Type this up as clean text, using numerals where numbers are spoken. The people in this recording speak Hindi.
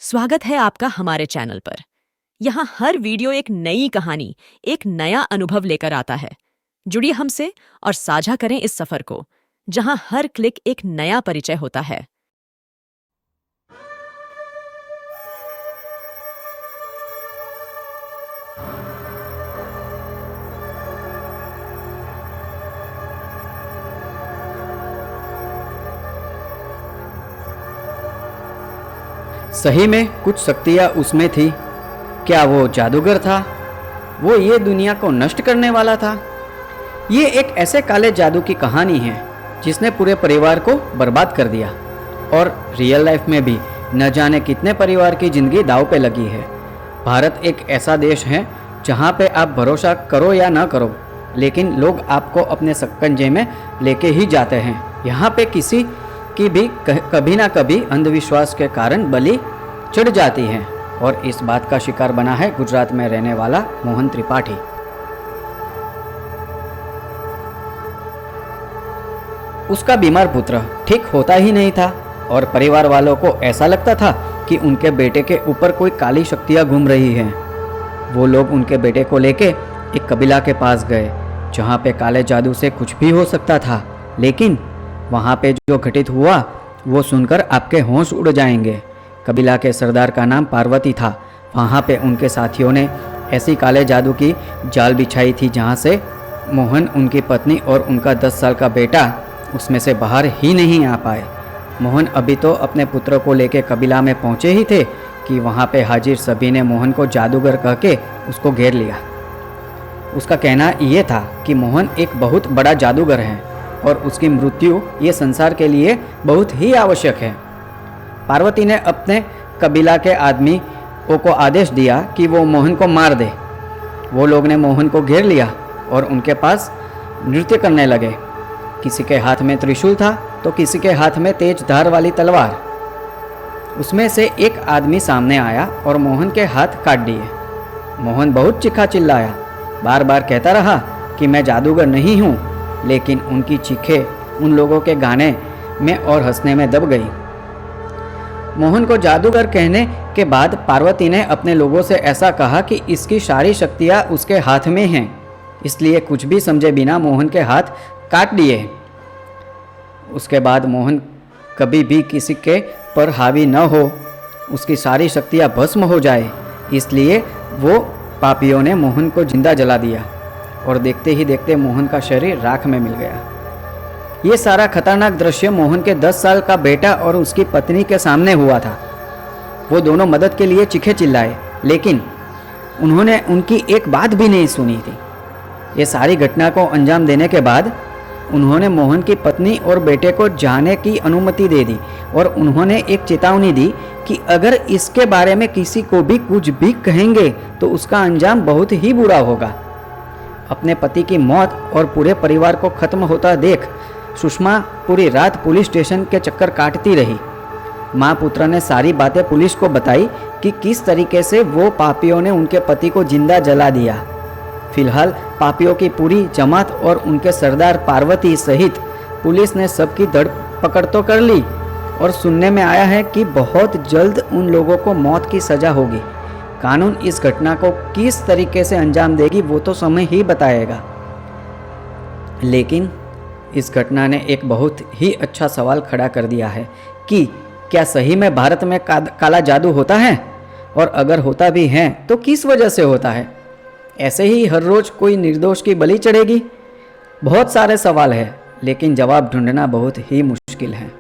स्वागत है आपका हमारे चैनल पर। यहाँ हर वीडियो एक नई कहानी, एक नया अनुभव लेकर आता है। जुड़िए हमसे और साझा करें इस सफर को, जहाँ हर क्लिक एक नया परिचय होता है। सही में कुछ शक्तियाँ उसमें थी। क्या वो जादूगर था? वो ये दुनिया को नष्ट करने वाला था? ये एक ऐसे काले जादू की कहानी है जिसने पूरे परिवार को बर्बाद कर दिया, और रियल लाइफ में भी न जाने कितने परिवार की जिंदगी दांव पे लगी है। भारत एक ऐसा देश है जहाँ पे आप भरोसा करो या ना करो, लेकिन लोग आपको अपने शिकंजे में लेके ही जाते हैं। यहाँ पे किसी की भी कभी ना कभी अंधविश्वास के कारण बलि चढ़ जाती है, और इस बात का शिकार बना है गुजरात में रहने वाला मोहन त्रिपाठी। उसका बीमार पुत्र ठीक होता ही नहीं था, और परिवार वालों को ऐसा लगता था कि उनके बेटे के ऊपर कोई काली शक्तियाँ घूम रही हैं। वो लोग उनके बेटे को लेके एक कबीला के पास गए जहाँ पे काले जादू से कुछ भी हो सकता था, लेकिन वहाँ पे जो घटित हुआ वो सुनकर आपके होश उड़ जाएंगे। कबीला के सरदार का नाम पार्वती था। वहाँ पे उनके साथियों ने ऐसी काले जादू की जाल बिछाई थी जहाँ से मोहन, उनकी पत्नी और उनका 10 साल का बेटा उसमें से बाहर ही नहीं आ पाए। मोहन अभी तो अपने पुत्र को लेके कबीला में पहुँचे ही थे कि वहाँ पे हाजिर सभी ने मोहन को जादूगर कह के उसको घेर लिया। उसका कहना ये था कि मोहन एक बहुत बड़ा जादूगर है और उसकी मृत्यु ये संसार के लिए बहुत ही आवश्यक है। पार्वती ने अपने कबीला के आदमियों को आदेश दिया कि वो मोहन को मार दे। वो लोग ने मोहन को घेर लिया और उनके पास नृत्य करने लगे। किसी के हाथ में त्रिशूल था तो किसी के हाथ में तेज धार वाली तलवार। उसमें से एक आदमी सामने आया और मोहन के हाथ काट दिए। मोहन बहुत चीखा चिल्लाया, बार बार कहता रहा कि मैं जादूगर नहीं हूँ, लेकिन उनकी चीखें उन लोगों के गाने में और हंसने में दब गई। मोहन को जादूगर कहने के बाद पार्वती ने अपने लोगों से ऐसा कहा कि इसकी सारी शक्तियाँ उसके हाथ में हैं, इसलिए कुछ भी समझे बिना मोहन के हाथ काट दिए। उसके बाद मोहन कभी भी किसी के पर हावी न हो, उसकी सारी शक्तियाँ भस्म हो जाए, इसलिए वो पापियों ने मोहन को जिंदा जला दिया, और देखते ही देखते मोहन का शरीर राख में मिल गया। ये सारा खतरनाक दृश्य मोहन के 10 साल का बेटा और उसकी पत्नी के सामने हुआ था। वो दोनों मदद के लिए चीखे चिल्लाए, लेकिन उन्होंने उनकी एक बात भी नहीं सुनी थी। ये सारी घटना को अंजाम देने के बाद उन्होंने मोहन की पत्नी और बेटे को जाने की अनुमति दे दी, और उन्होंने एक चेतावनी दी कि अगर इसके बारे में किसी को भी कुछ भी कहेंगे तो उसका अंजाम बहुत ही बुरा होगा। अपने पति की मौत और पूरे परिवार को खत्म होता देख सुषमा पूरी रात पुलिस स्टेशन के चक्कर काटती रही। माँ पुत्र ने सारी बातें पुलिस को बताई कि किस तरीके से वो पापियों ने उनके पति को जिंदा जला दिया। फिलहाल पापियों की पूरी जमात और उनके सरदार पार्वती सहित पुलिस ने सबकी धड़ पकड़ तो कर ली, और सुनने में आया है कि बहुत जल्द उन लोगों को मौत की सज़ा होगी। कानून इस घटना को किस तरीके से अंजाम देगी वो तो समय ही बताएगा। लेकिन इस घटना ने एक बहुत ही अच्छा सवाल खड़ा कर दिया है कि क्या सही में भारत में काला जादू होता है, और अगर होता भी है तो किस वजह से होता है? ऐसे ही हर रोज़ कोई निर्दोष की बलि चढ़ेगी? बहुत सारे सवाल हैं, लेकिन जवाब ढूंढना बहुत ही मुश्किल है।